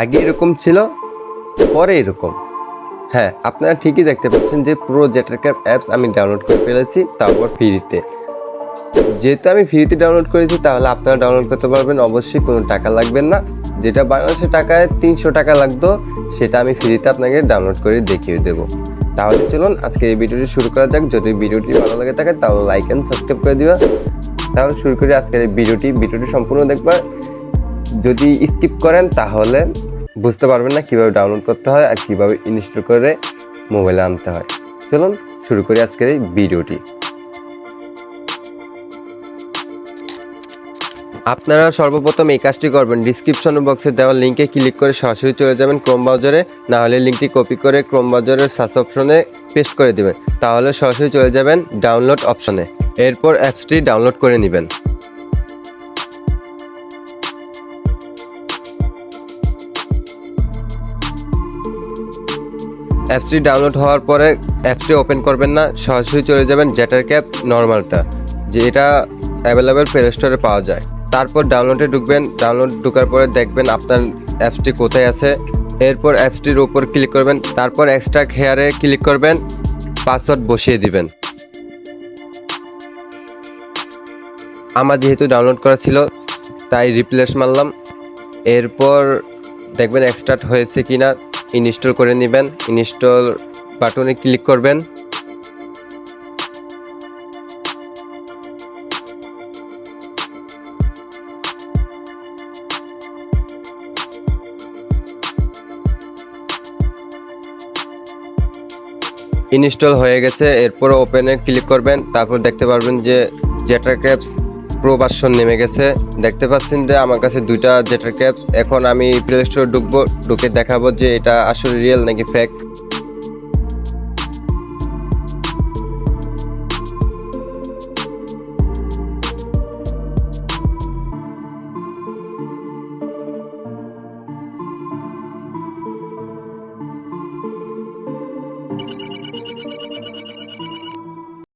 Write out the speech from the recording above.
আগে এরকম ছিল, পরে এরকম। হ্যাঁ, আপনারা ঠিকই দেখতে পাচ্ছেন যে পুরো জেটারক্যাপ অ্যাপস আমি ডাউনলোড করে ফেলেছি, তারপর ফ্রিতে। যেহেতু আমি ফ্রিতে ডাউনলোড করেছি, তাহলে আপনারা ডাউনলোড করতে পারবেন, অবশ্যই কোনো টাকা লাগবে না। যেটা বাংলাদেশের টাকায় 300 টাকা লাগতো, সেটা আমি ফ্রিতে আপনাকে ডাউনলোড করে দেখিয়ে দেবো। তাহলে চলুন আজকে এই ভিডিওটি শুরু করা যাক। যদি ভিডিওটি ভালো লাগে থাকে তাহলে লাইক অ্যান্ড সাবস্ক্রাইব করে দিবা। তাহলে শুরু করি আজকের এই ভিডিওটি সম্পূর্ণ দেখবা। যদি স্কিপ করেন তাহলে বুঝতে পারবেন না কীভাবে ডাউনলোড করতে হয় আর কীভাবে ইনস্টল করে মোবাইলে আনতে হয়। চলুন শুরু করি আজকের এই ভিডিওটি। আপনারা সর্বপ্রথম এই কাজটি করবেন, ডিসক্রিপশন বক্সে দেওয়া লিঙ্কে ক্লিক করে সরাসরি চলে যাবেন ক্রোম ব্রাউজারে, না হলে লিঙ্কটি কপি করে ক্রোম ব্রাউজারের সার্চ অপশনে পেস্ট করে দেবেন। তাহলে সরাসরি চলে যাবেন ডাউনলোড অপশনে। এরপর অ্যাপসটি ডাউনলোড করে নেবেন। অ্যাপসটি ডাউনলোড হওয়ার পরে অ্যাপসটি ওপেন করবেন না, সরাসরি চলে যাবেন জেটারক্যাপ নর্মালটা, যে এটা অ্যাভেলেবেল প্লে স্টোরে পাওয়া যায়। তারপর ডাউনলোডে ঢুকবেন। ডাউনলোড ঢোকার পরে দেখবেন আপনার অ্যাপসটি কোথায় আছে। এরপর অ্যাপসটির উপর ক্লিক করবেন, তারপর এক্সট্রাক্ট হেয়ারে ক্লিক করবেন, পাসওয়ার্ড বসিয়ে দিবেন। আমার যেহেতু ডাউনলোড করা ছিল তাই রিপ্লেস মারলাম। এরপর দেখবেন এক্সট্রাক্ট হয়েছে কিনা, ইনস্টল করে নেবেন। ইনস্টল বাটনে ক্লিক করবেন। ইনস্টল হয়ে গেছে। এরপর ওপেনে ক্লিক করবেন। তারপর দেখতে পারবেন যে জেটারক্যাপস প্রো ভার্সন নেমে গেছে। দেখতে পাচ্ছেন যে আমার কাছে দুইটা জেটারক্যাপস। এখন আমি প্লে স্টোরে ঢুকবো, ঢুকে দেখাবো যে এটা আসলে রিয়েল নাকি ফেক।